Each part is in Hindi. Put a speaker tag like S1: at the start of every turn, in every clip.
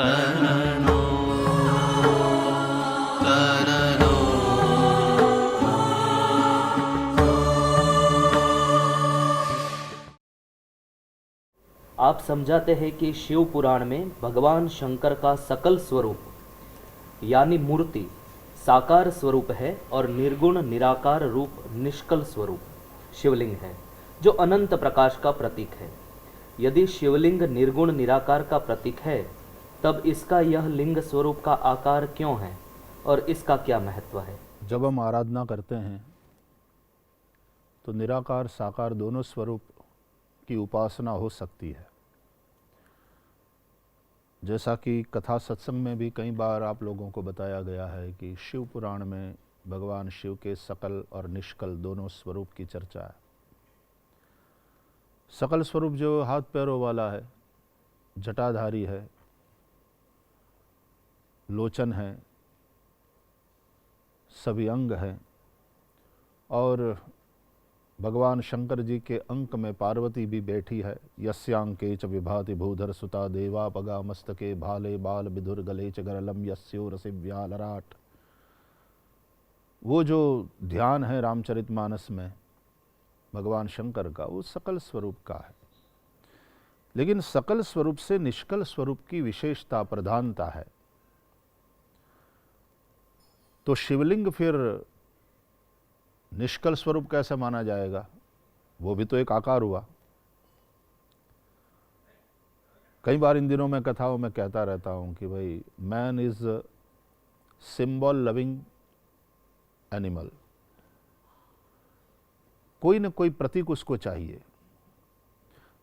S1: तरनो तरनो।
S2: आप समझाते हैं कि शिव पुराण में भगवान शंकर का सकल स्वरूप यानी मूर्ति साकार स्वरूप है और निर्गुण निराकार रूप निष्कल स्वरूप शिवलिंग है, जो अनंत प्रकाश का प्रतीक है। यदि शिवलिंग निर्गुण निराकार का प्रतीक है, तब इसका यह लिंग स्वरूप का आकार क्यों है और इसका क्या महत्व है?
S3: जब हम आराधना करते हैं तो निराकार साकार दोनों स्वरूप की उपासना हो सकती है। जैसा कि कथा सत्संग में भी कई बार आप लोगों को बताया गया है कि शिव पुराण में भगवान शिव के सकल और निष्कल दोनों स्वरूप की चर्चा है। सकल स्वरूप जो हाथ पैरों वाला है, जटाधारी है, लोचन है, सभी अंग हैं, और भगवान शंकर जी के अंक में पार्वती भी बैठी है। यस्यांके च विभाति भूधर सुता देवा पगा मस्तके भाले बाल विधुर गले च गरलम यस्यो रसिव्या लराट। वो जो ध्यान है रामचरितमानस में भगवान शंकर का, वो सकल स्वरूप का है। लेकिन सकल स्वरूप से निष्कल स्वरूप की विशेषता प्रधानता है। तो शिवलिंग फिर निष्कल स्वरूप कैसे माना जाएगा? वो भी तो एक आकार हुआ। कई बार इन दिनों में कथाओं में कहता रहता हूं कि भाई man is symbol loving animal. कोई न कोई प्रतीक उसको चाहिए।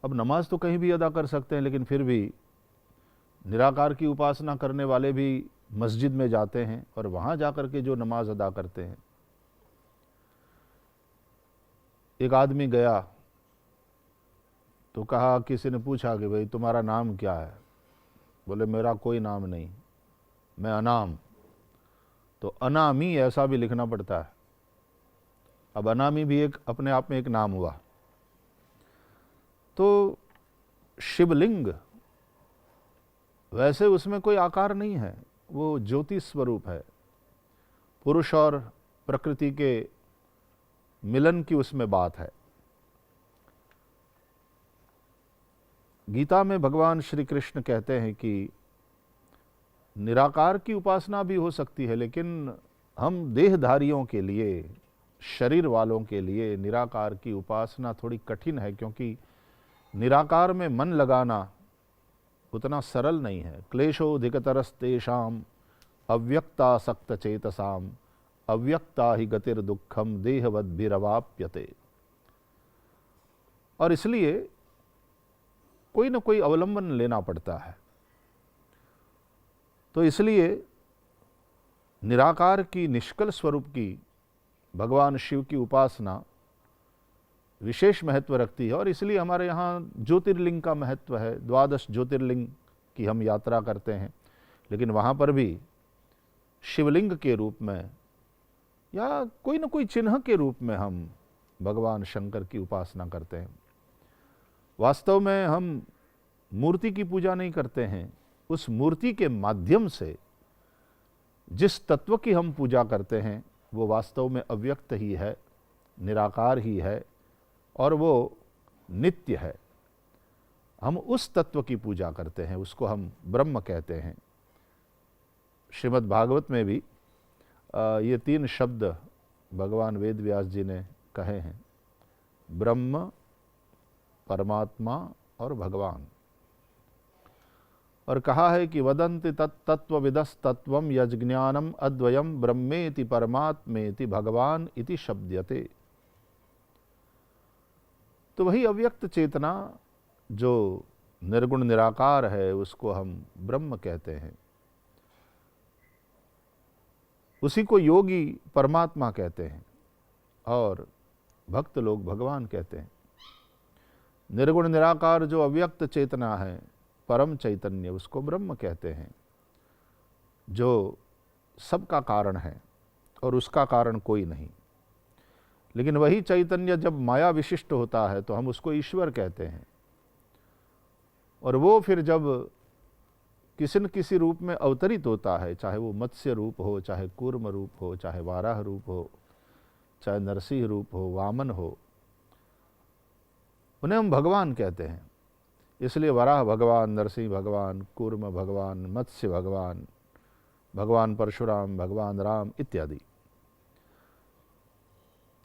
S3: अब नमाज तो कहीं भी अदा कर सकते हैं, लेकिन फिर भी निराकार की उपासना करने वाले भी मस्जिद में जाते हैं और वहां जाकर के जो नमाज अदा करते हैं। एक आदमी गया तो कहा, किसी ने पूछा कि भाई तुम्हारा नाम क्या है? बोले मेरा कोई नाम नहीं, मैं अनाम। तो अनामी ऐसा भी लिखना पड़ता है। अब अनामी भी एक अपने आप में एक नाम हुआ। तो शिवलिंग वैसे उसमें कोई आकार नहीं है, वो ज्योति स्वरूप है। पुरुष और प्रकृति के मिलन की उसमें बात है। गीता में भगवान श्री कृष्ण कहते हैं कि निराकार की उपासना भी हो सकती है, लेकिन हम देहधारियों के लिए, शरीर वालों के लिए निराकार की उपासना थोड़ी कठिन है, क्योंकि निराकार में मन लगाना उतना सरल नहीं है। क्लेशोधिकतरस्तेषाम अव्यक्तासक्त चेतसाम अव्यक्ता ही गतिर दुखम देहवद्भिरवाप्यते। और इसलिए कोई न कोई अवलंबन लेना पड़ता है। तो इसलिए निराकार की, निष्कल स्वरूप की भगवान शिव की उपासना विशेष महत्व रखती है। और इसलिए हमारे यहाँ ज्योतिर्लिंग का महत्व है। 12 ज्योतिर्लिंग की हम यात्रा करते हैं, लेकिन वहाँ पर भी शिवलिंग के रूप में या कोई न कोई चिन्ह के रूप में हम भगवान शंकर की उपासना करते हैं। वास्तव में हम मूर्ति की पूजा नहीं करते हैं, उस मूर्ति के माध्यम से जिस तत्व की हम पूजा करते हैं वो वास्तव में अव्यक्त ही है, निराकार ही है और वो नित्य है। हम उस तत्व की पूजा करते हैं, उसको हम ब्रह्म कहते हैं। श्रीमद् भागवत में भी ये 3 शब्द भगवान वेद व्यास जी ने कहे हैं, ब्रह्म, परमात्मा और भगवान। और कहा है कि वदन्ति तत्त्वविदस्तत्वं यज्ञानम अद्वयम ब्रह्मेति परमात्मेति भगवान इति शब्द्यते। तो वही अव्यक्त चेतना जो निर्गुण निराकार है उसको हम ब्रह्म कहते हैं। उसी को योगी परमात्मा कहते हैं और भक्त लोग भगवान कहते हैं। निर्गुण निराकार जो अव्यक्त चेतना है, परम चैतन्य, उसको ब्रह्म कहते हैं, जो सबका कारण है और उसका कारण कोई नहीं। लेकिन वही चैतन्य जब माया विशिष्ट होता है तो हम उसको ईश्वर कहते हैं। और वो फिर जब किसी न किसी रूप में अवतरित होता है, चाहे वो मत्स्य रूप हो, चाहे कूर्म रूप हो, चाहे वाराह रूप हो, चाहे नरसिंह रूप हो, वामन हो, उन्हें हम भगवान कहते हैं। इसलिए वराह भगवान, नरसिंह भगवान, कूर्म भगवान, मत्स्य भगवान, भगवान परशुराम, भगवान राम इत्यादि।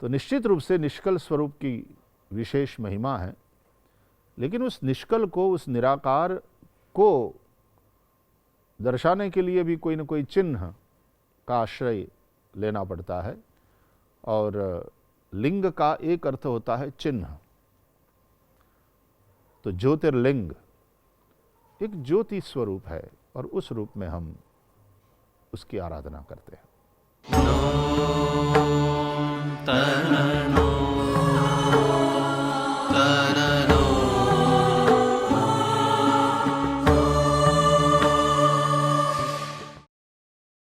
S3: तो निश्चित रूप से निष्कल स्वरूप की विशेष महिमा है, लेकिन उस निष्कल को, उस निराकार को दर्शाने के लिए भी कोई न कोई चिन्ह का आश्रय लेना पड़ता है, और लिंग का एक अर्थ होता है चिन्ह। तो ज्योतिर्लिंग एक ज्योति स्वरूप है, और उस रूप में हम उसकी आराधना करते हैं।
S1: तनो